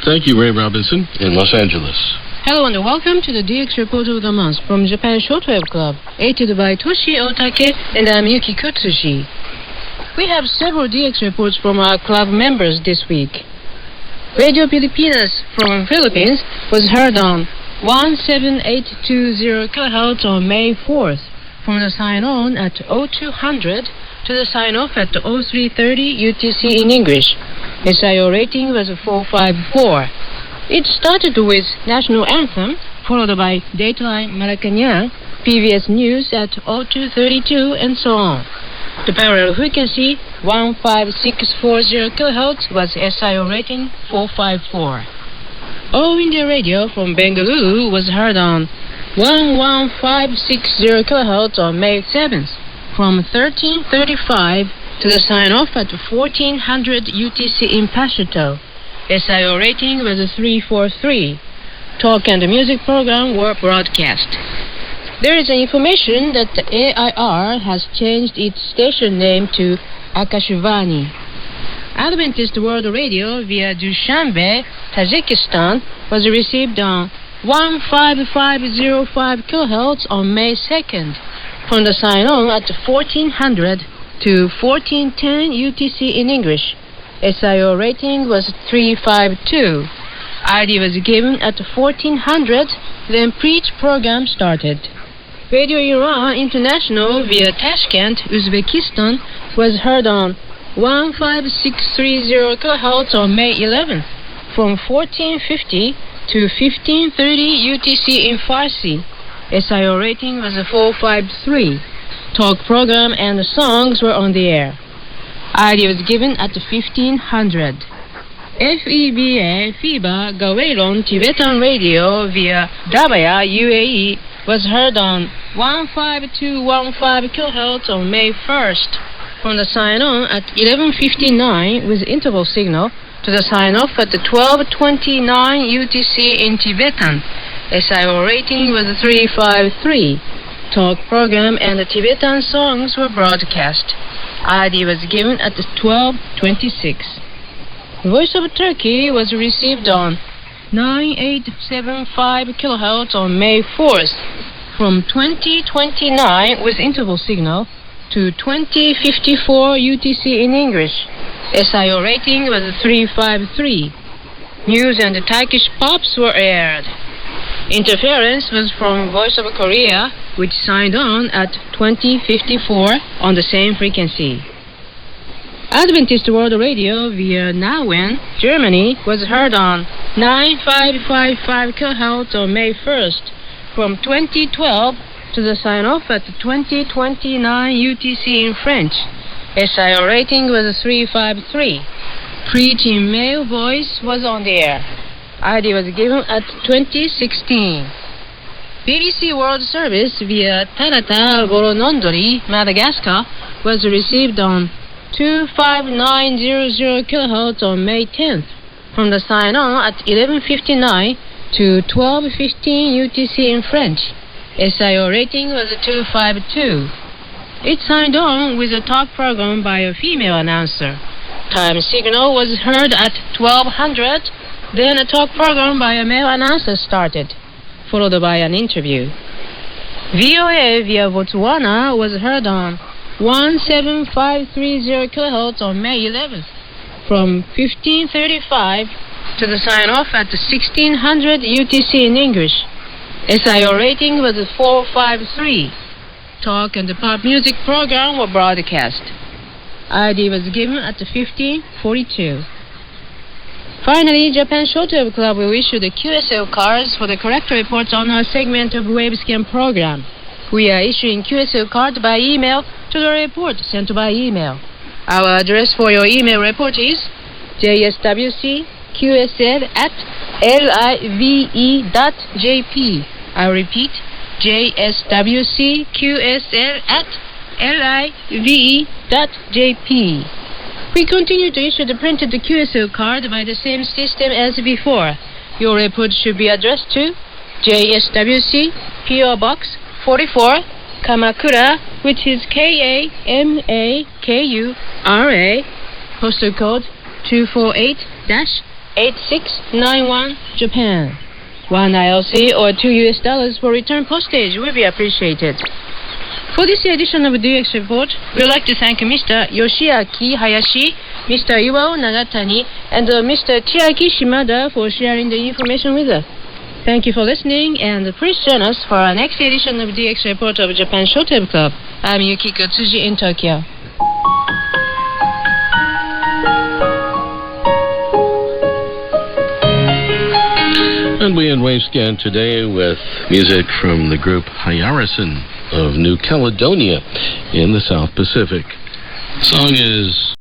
Thank you, Ray Robinson, in Los Angeles. Hello and welcome to the DX Report of the Month from Japan Shortwave Club, edited by Toshi Otake and I'm Yuki Kutsushi. We have several DX reports from our club members this week. Radio Pilipinas from Philippines was heard on 17820 kHz on May 4th, from the sign-on at 0200 to the sign-off at 0330 UTC in English. SIO rating was 454. It started with National Anthem, followed by Dateline Malacanang, PBS News at 0232, and so on. The parallel frequency 15640 kHz was SIO rating 454. All India Radio from Bengaluru was heard on 11560 kHz on May 7th, from 1335 to the sign-off at 1400 UTC in Pashto. SIO rating was 343. Talk and music program were broadcast. There is information that the AIR has changed its station name to Akashvani. Adventist World Radio via Dushanbe, Tajikistan was received on 15505 kHz on May 2nd, from the sign-on at 1400 to 1410 UTC in English. SIO rating was 352. ID was given at 1400, then preach program started. Radio Iran International via Tashkent, Uzbekistan was heard on 15630 kHz on May 11th, from 1450 to 1530 UTC in Farsi. SIO rating was 453. Talk program and songs were on the air. ID was given at 1500. FEBA FIBA Gawelon Tibetan Radio via Dabaya, UAE was heard on 15215 kHz on May 1st, from the sign-on at 11:59 with interval signal to the sign-off at 12:29 UTC in Tibetan. SIO rating was 353. Talk program and the Tibetan songs were broadcast. ID was given at 12:26. Voice of Turkey was received on 9875 kHz on May 4th, from 2029 with interval signal to 2054 UTC in English. SIO rating was 353. News and Turkish pops were aired. Interference was from Voice of Korea, which signed on at 2054 on the same frequency. Adventist World Radio via Nauen, Germany, was heard on 9555 kHz on May 1st, from 2012 to the sign-off at 2029 UTC in French. SIO rating was 353. Preach in male voice was on the air. ID was given at 2016. BBC World Service via Tarata Boronondori, Madagascar, was received on 25900 kHz on May 10th, from the sign-on at 11:59 to 12:15 UTC in French. SIO rating was 252. It signed on with a talk program by a female announcer. Time signal was heard at 1200, then a talk program by a male announcer started, followed by an interview. VOA via Botswana was heard on 17530 kHz on May 11th, from 1535 to the sign-off at 1600 UTC in English. SIO rating was 453. Talk and the pop music program were broadcast. ID was given at 1542. Finally, Japan Shortwave Club will issue the QSL cards for the correct reports on our segment of Wavescan program. We are issuing QSL card by email to the report sent by email. Our address for your email report is jswcqsl@live.jp. I repeat, jswcqsl@live.jp. We continue to issue the printed QSL card by the same system as before. Your report should be addressed to JSWC, PO Box 44, Kamakura, which is KAMAKURA, postal code 248-1 8691 Japan. 1 ILC or $2 for return postage will be appreciated. For this edition of DX Report, we'd like to thank Mr. Yoshiaki Hayashi, Mr. Iwao Nagatani, and Mr. Chiaki Shimada for sharing the information with us. Thank you for listening, and please join us for our next edition of DX Report of Japan Showtime Club. I'm Yukiko Tsuji in Tokyo. And we end Wavescan today with music from the group Hayarison of New Caledonia in the South Pacific. The song is